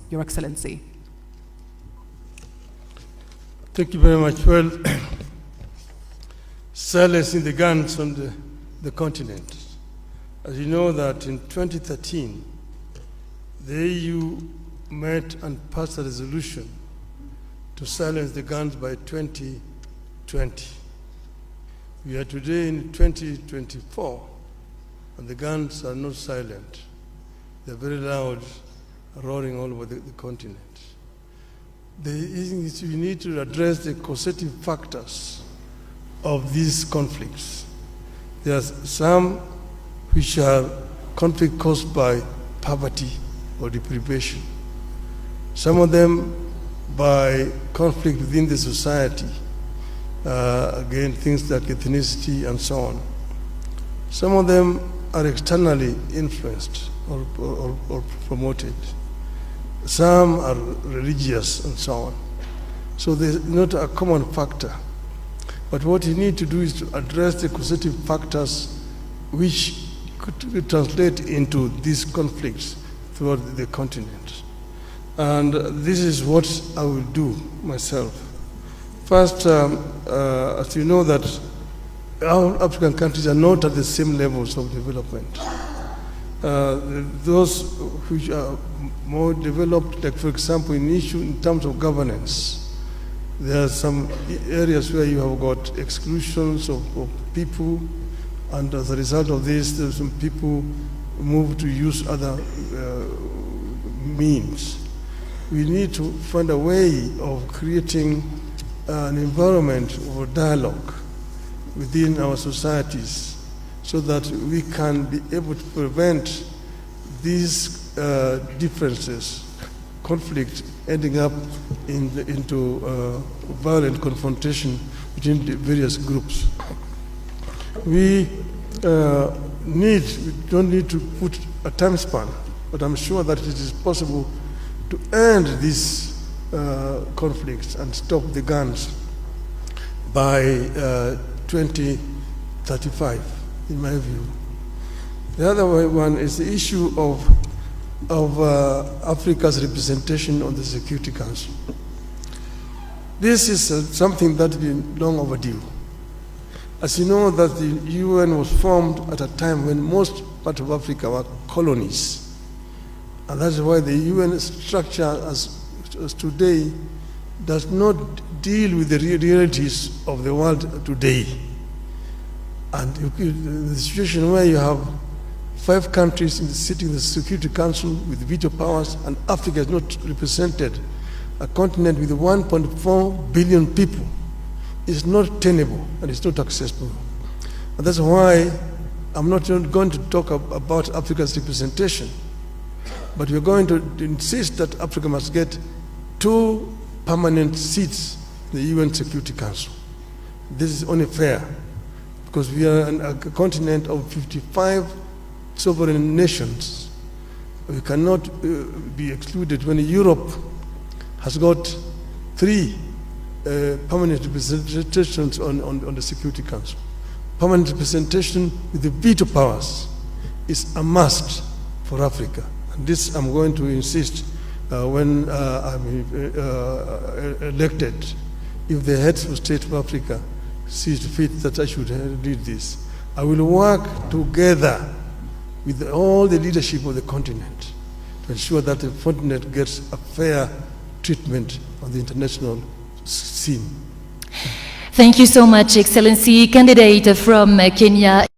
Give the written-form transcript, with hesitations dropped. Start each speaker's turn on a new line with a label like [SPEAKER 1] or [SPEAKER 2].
[SPEAKER 1] Your Excellency.
[SPEAKER 2] Thank you very much. Well, silencing the guns on the continent. As you know that in 2013, the EU met and passed a resolution to silence the guns by 2020. We are today in 2024, and the guns are not silent. They're very loud, roaring all over the continent. We need to address the causative factors of these conflicts. There are some which are conflict caused by poverty or deprivation. Some of them by conflict within the society, again, things like ethnicity and so on. Some of them are externally influenced or promoted. Some are religious and so on. So there's not a common factor. But what you need to do is to address the causative factors which could translate into these conflicts throughout the continent. And this is what I will do myself. First, as you know that our African countries are not at the same levels of development. Those which are more developed, like for example in terms of governance, there are some areas where you have got exclusions of people, and as a result of this, there's some people move to use other means. We need to find a way of creating an environment for dialogue within our societies so that we can be able to prevent these differences, conflict ending up into violent confrontation between the various groups. We don't need to put a time span, but I'm sure that it is possible to end these conflicts and stop the guns by 2035, in my view. The other one is the issue of Africa's representation on the Security Council. This is something that has been long overdue. As you know, that the UN was formed at a time when most parts of Africa were colonies. And that's why the UN structure as today does not deal with the realities of the world today. And the situation where you have 5 countries sitting in the Security Council with veto powers, and Africa is not represented, a continent with 1.4 billion people, is not tenable and it's not accessible. And that's why I'm not going to talk about Africa's representation, but we're going to insist that Africa must get 2 permanent seats in the UN Security Council. This is only fair, because we are a continent of 55 sovereign nations. We cannot be excluded when Europe has got 3 permanent representations on the Security Council. Permanent representation with the veto powers is a must for Africa. And this I'm going to insist when I'm elected. If the heads of state of Africa sees fit that I should lead this, I will work together with all the leadership of the continent to ensure that the continent gets a fair treatment on the international scene.
[SPEAKER 3] Thank you so much, Excellency. Candidate from Kenya.